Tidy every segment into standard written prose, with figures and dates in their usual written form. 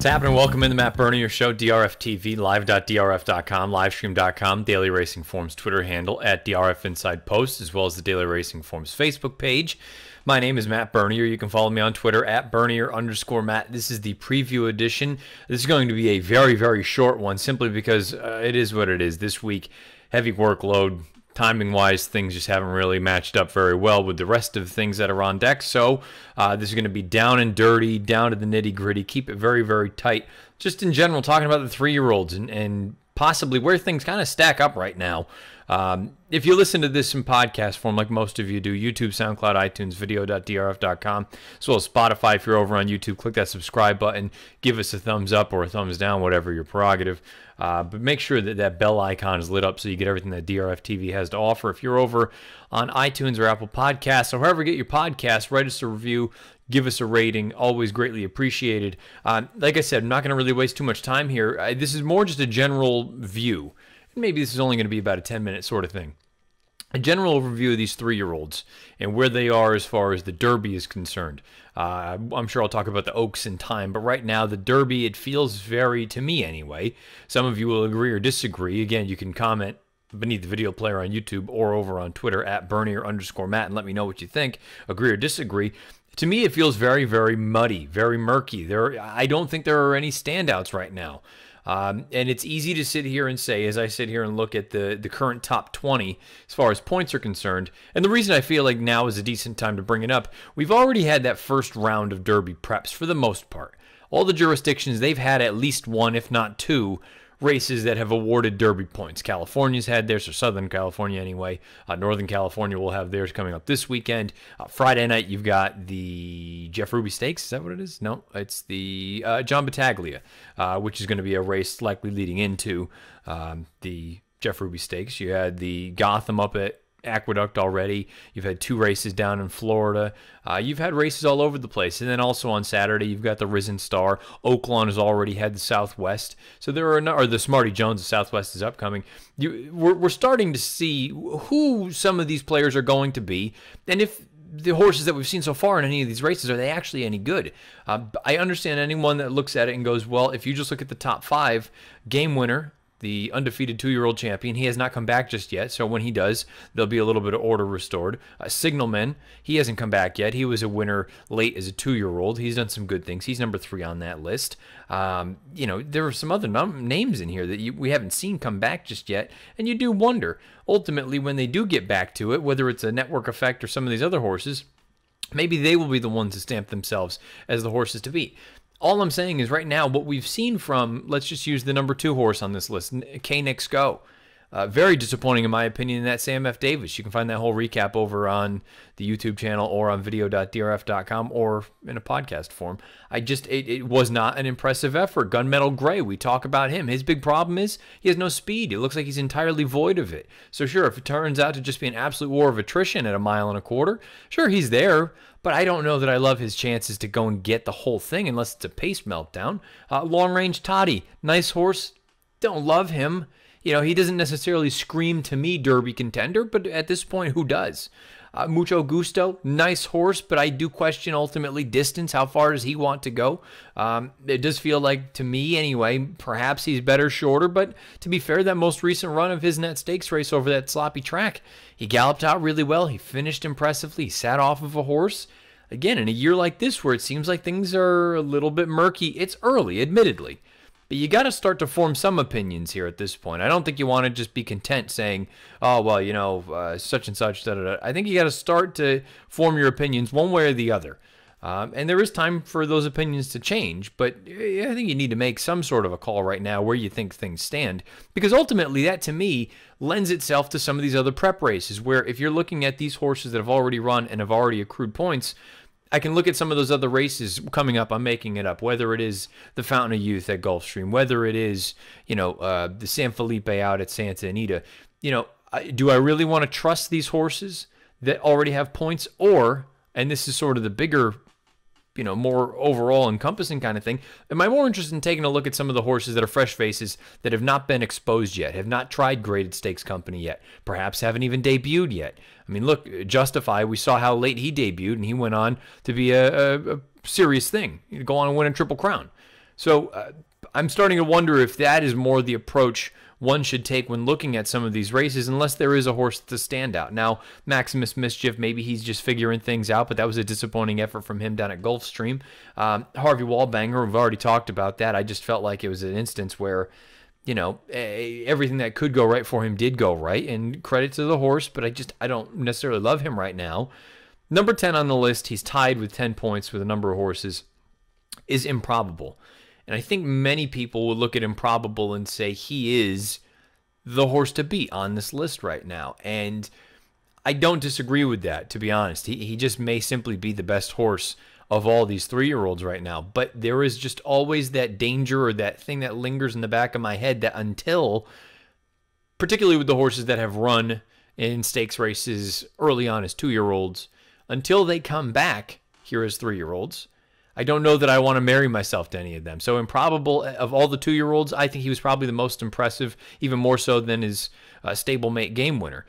What's happening? Welcome in the Matt Bernier Show, DRFTV, live.drf.com, livestream.com, Daily Racing Forms Twitter handle at DRF Inside Post, as well as the Daily Racing Forms Facebook page. My name is Matt Bernier. You can follow me on Twitter at Bernier_Matt. This is the preview edition. This is going to be a very, very short one, simply because it is what it is. This week, heavy workload. Timing-wise, things just haven't really matched up very well with the rest of the things that are on deck. So this is going to be down and dirty, down to the nitty-gritty. Keep it very, very tight. Just in general, talking about the 3-year-olds and possibly where things kind of stack up right now. If you listen to this in podcast form, like most of you do, YouTube, SoundCloud, iTunes, video.drf.com, as well as Spotify. If you're over on YouTube, click that subscribe button. Give us a thumbs up or a thumbs down, whatever your prerogative. But make sure that that bell icon is lit up so you get everything that DRFTV has to offer. If you're over on iTunes or Apple Podcasts, or however you get your podcasts, write us a review, give us a rating. Always greatly appreciated. Like I said, I'm not going to really waste too much time here. This is more just a general view. Maybe this is only going to be about a 10-minute sort of thing. A general overview of these 3-year-olds and where they are as far as the Derby is concerned. I'm sure I'll talk about the Oaks in time, but right now the Derby, it feels very, to me anyway, some of you will agree or disagree. Again, you can comment beneath the video player on YouTube or over on Twitter at Bernier_Matt and let me know what you think, agree or disagree. To me, it feels very, very muddy, very murky. I don't think there are any standouts right now. And it's easy to sit here and say, as I sit here and look at the current top 20 as far as points are concerned, and the reason I feel like now is a decent time to bring it up, we've already had that first round of Derby preps for the most part. All the jurisdictions, they've had at least one, if not two, races that have awarded Derby points. California's had theirs, or Southern California anyway. Northern California will have theirs coming up this weekend. Friday night, you've got the Jeff Ruby Stakes. Is that what it is? No, it's the John Battaglia, which is going to be a race likely leading into the Jeff Ruby Stakes. You had the Gotham up at Aqueduct already. You've had 2 races down in Florida. You've had races all over the place. And then also on Saturday, you've got the Risen Star. Oaklawn has already had the Southwest. So there are or the Smarty Jones, the Southwest is upcoming. We're starting to see who some of these players are going to be. And if the horses that we've seen so far in any of these races, are they actually any good? I understand anyone that looks at it and goes, well, if you just look at the top 5, Game Winner, the undefeated 2-year-old champion, he has not come back just yet. So when he does, there'll be a little bit of order restored. Signalman, he hasn't come back yet. He was a winner late as a 2-year-old. He's done some good things. He's number 3 on that list. You know, there are some other names in here that we haven't seen come back just yet. And you do wonder, ultimately, when they do get back to it, whether it's a network effect or some of these other horses, maybe they will be the ones to stamp themselves as the horses to beat. All I'm saying is right now, what we've seen from, let's just use the number 2 horse on this list, K-Nix Go. Very disappointing in my opinion in that Sam F. Davis. You can find that whole recap over on the YouTube channel or on video.drf.com or in a podcast form. It was not an impressive effort. Gunmetal Gray, we talk about him. His big problem is he has no speed. It looks like he's entirely void of it. So sure, if it turns out to just be an absolute war of attrition at 1.25 miles, sure, he's there. But I don't know that I love his chances to go and get the whole thing unless it's a pace meltdown. Long Range Toddy, nice horse. Don't love him. You know, he doesn't necessarily scream to me Derby contender, but at this point, who does? Mucho Gusto, nice horse, but I do question ultimately distance. How far does he want to go? It does feel like, to me anyway, perhaps he's better shorter, but to be fair, that most recent run of his in that stakes race over that sloppy track, he galloped out really well. He finished impressively. He sat off of a horse. Again, in a year like this where it seems like things are a little bit murky, it's early, admittedly. But you got to start to form some opinions here at this point. I don't think you want to just be content saying, oh, well, you know, such and such, da-da-da. I think you got to start to form your opinions one way or the other. And there is time for those opinions to change, but I think you need to make some sort of a call right now where you think things stand. Because ultimately, that to me lends itself to some of these other prep races where if you're looking at these horses that have already run and have already accrued points, I can look at some of those other races coming up. I'm making it up. Whether it is the Fountain of Youth at Gulfstream, whether it is, you know, the San Felipe out at Santa Anita. You know, do I really want to trust these horses that already have points? Or, and this is sort of the bigger, you know, more overall encompassing kind of thing, am I more interested in taking a look at some of the horses that are fresh faces that have not been exposed yet, have not tried graded stakes company yet, perhaps haven't even debuted yet? I mean, look, Justify, we saw how late he debuted, and he went on to be a serious thing, go on and win a Triple Crown. So I'm starting to wonder if that is more the approach one should take when looking at some of these races, unless there is a horse that's a standout. Now, Maximus Mischief, maybe he's just figuring things out, but that was a disappointing effort from him down at Gulfstream. Harvey Wallbanger, we've already talked about that. I just felt like it was an instance where, you know, everything that could go right for him did go right, and credit to the horse, but I don't necessarily love him right now. Number 10 on the list, he's tied with 10 points with a number of horses, is Improbable. And I think many people would look at Improbable and say he is the horse to beat on this list right now. And I don't disagree with that, to be honest. He just may simply be the best horse of all these 3-year-olds right now. But there is just always that danger or that thing that lingers in the back of my head that until, particularly with the horses that have run in stakes races early on as 2-year-olds, until they come back here as 3-year-olds, I don't know that I want to marry myself to any of them. So Improbable, of all the 2-year-olds, I think he was probably the most impressive, even more so than his stablemate Game Winner.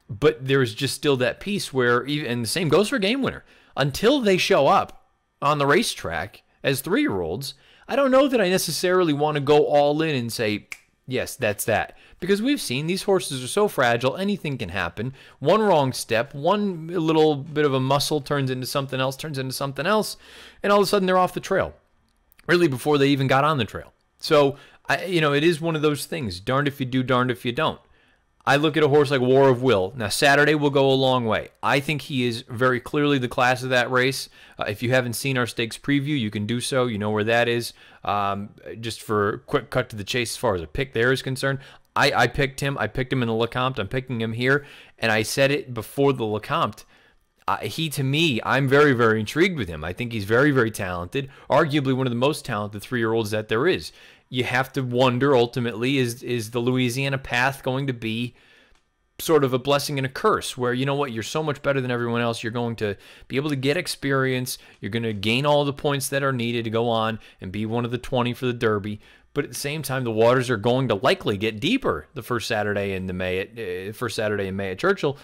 But there's just still that piece where, and the same goes for Game Winner, until they show up on the racetrack as 3-year-olds, I don't know that I necessarily want to go all in and say, yes, that's that. Because we've seen these horses are so fragile, anything can happen. One wrong step, one little bit of a muscle turns into something else, and all of a sudden they're off the trail, really before they even got on the trail. So, it is one of those things, darned if you do, darned if you don't. I look at a horse like War of Will. Now, Saturday will go a long way. I think he is very clearly the class of that race. If you haven't seen our stakes preview, you can do so. You know where that is. Just for a quick cut to the chase as far as a pick there is concerned, I picked him. I picked him in the Lecomte. I'm picking him here. And I said it before the Lecomte. To me, I'm very, very intrigued with him. I think he's very, very talented. Arguably one of the most talented 3-year-olds that there is. You have to wonder, ultimately, is the Louisiana path going to be sort of a blessing and a curse, where, you know what, you're so much better than everyone else, you're going to be able to get experience, you're going to gain all the points that are needed to go on and be one of the 20 for the Derby, but at the same time, the waters are going to likely get deeper the first Saturday in May at Churchill.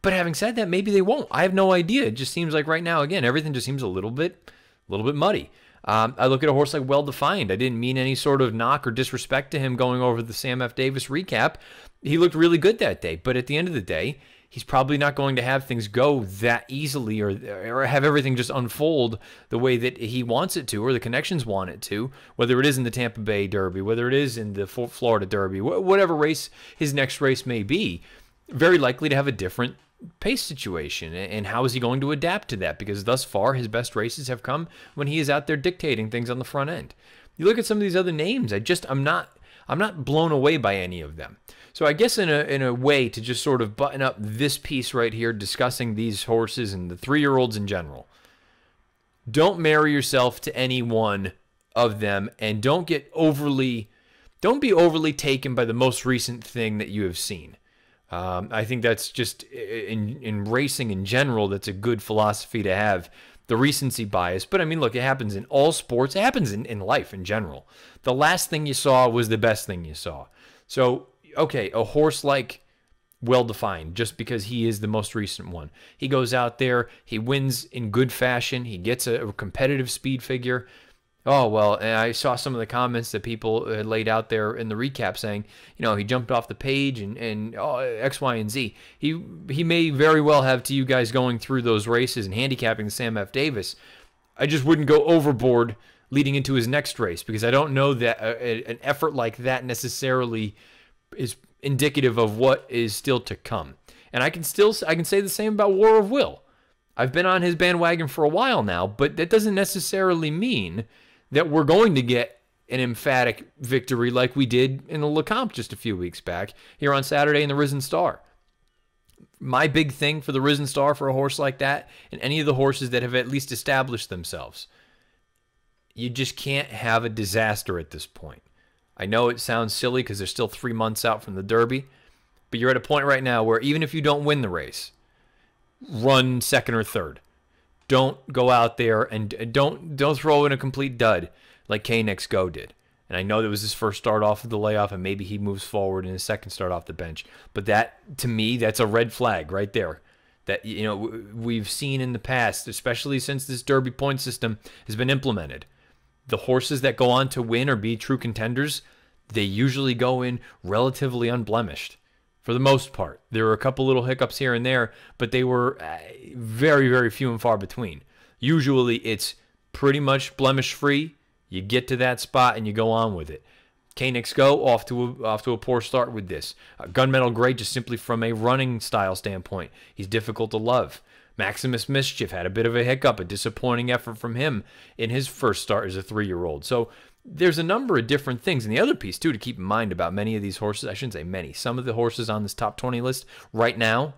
But having said that, maybe they won't. I have no idea. It just seems like right now, again, everything just seems a little bit muddy. I look at a horse like Well Defined. I didn't mean any sort of knock or disrespect to him going over the Sam F. Davis recap. He looked really good that day, but at the end of the day, he's probably not going to have things go that easily or have everything just unfold the way that he wants it to or the connections want it to, whether it is in the Tampa Bay Derby, whether it is in the Florida Derby, whatever race his next race may be, very likely to have a different pace situation. And how is he going to adapt to that? Because thus far, his best races have come when he is out there dictating things on the front end. You look at some of these other names, I'm not blown away by any of them. So I guess in a way to just sort of button up this piece right here, discussing these horses and the 3-year-olds in general, don't marry yourself to any one of them, and don't be overly taken by the most recent thing that you have seen. I think that's just, in racing in general, that's a good philosophy to have, the recency bias. But I mean, look, it happens in all sports. It happens in life in general. The last thing you saw was the best thing you saw. So, okay, a horse like Well Defined, just because he is the most recent one. He goes out there, he wins in good fashion, he gets a competitive speed figure. Oh, well, and I saw some of the comments that people had laid out there in the recap saying, he jumped off the page and X, Y, and Z. He may very well have to you guys going through those races and handicapping the Sam F. Davis. I just wouldn't go overboard leading into his next race, because I don't know that an effort like that necessarily is indicative of what is still to come. And I can say the same about War of Will. I've been on his bandwagon for a while now, but that doesn't necessarily mean that we're going to get an emphatic victory like we did in the Lecomte just a few weeks back here on Saturday in the Risen Star. My big thing for the Risen Star, for a horse like that, and any of the horses that have at least established themselves, you just can't have a disaster at this point. I know it sounds silly because they're still 3 months out from the Derby, but you're at a point right now where even if you don't win the race, run second or third. Don't go out there and don't throw in a complete dud like K-Nex Go did. And I know that was his first start off of the layoff, and maybe he moves forward in his second start off the bench. But that, to me, that's a red flag right there. That, we've seen in the past, especially since this Derby point system has been implemented. The horses that go on to win or be true contenders, they usually go in relatively unblemished for the most part. There were a couple little hiccups here and there, but they were very, very few and far between. Usually it's pretty much blemish free. You get to that spot and you go on with it. K-Nix Go off to a poor start with this. Gunmetal Gray, just simply from a running style standpoint, he's difficult to love. Maximus Mischief had a bit of a hiccup, a disappointing effort from him in his first start as a 3-year-old. So there's a number of different things. And the other piece, too, to keep in mind about many of these horses, I shouldn't say many, some of the horses on this top 20 list right now,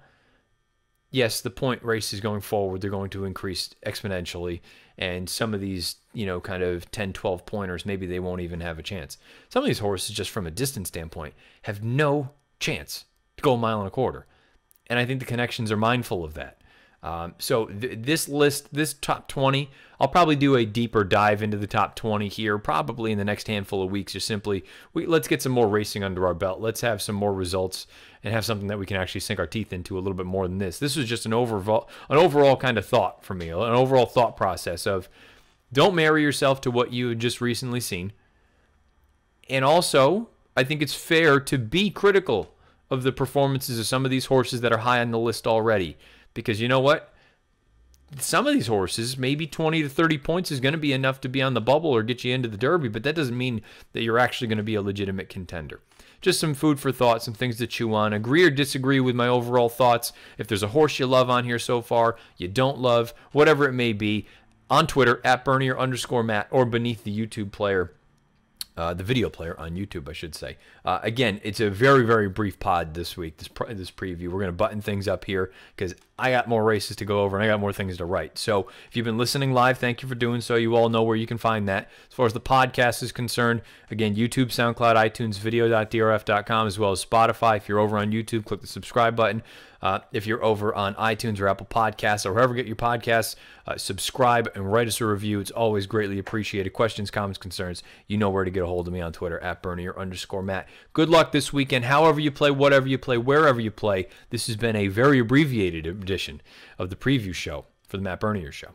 yes, the point races going forward, they're going to increase exponentially. And some of these, kind of 10, 12 pointers, maybe they won't even have a chance. Some of these horses, just from a distance standpoint, have no chance to go a mile and a quarter. And I think the connections are mindful of that. So this list, this top 20, I'll probably do a deeper dive into the top 20 here, probably in the next handful of weeks. Just simply, let's get some more racing under our belt. Let's have some more results and have something that we can actually sink our teeth into a little bit more than this. This was just an overall kind of thought for me, an overall thought process of don't marry yourself to what you had just recently seen. And also, I think it's fair to be critical of the performances of some of these horses that are high on the list already. Because you know what? Some of these horses, maybe 20 to 30 points is going to be enough to be on the bubble or get you into the Derby, but that doesn't mean that you're actually going to be a legitimate contender. Just some food for thought, some things to chew on. Agree or disagree with my overall thoughts. If there's a horse you love on here so far, you don't love, whatever it may be, on Twitter, @Bernier_Matt, or beneath the YouTube player. The video player on YouTube, I should say. Again, it's a very, very brief pod this week, this preview. We're going to button things up here because I got more races to go over and I got more things to write. So if you've been listening live, thank you for doing so. You all know where you can find that. As far as the podcast is concerned, again, YouTube, SoundCloud, iTunes, video.drf.com, as well as Spotify. If you're over on YouTube, click the subscribe button. If you're over on iTunes or Apple Podcasts or wherever you get your podcasts, subscribe and write us a review. It's always greatly appreciated. Questions, comments, concerns, you know where to get a hold of me on Twitter, @Bernier_Matt. Good luck this weekend, however you play, whatever you play, wherever you play. This has been a very abbreviated edition of the preview show for the Matt Bernier Show.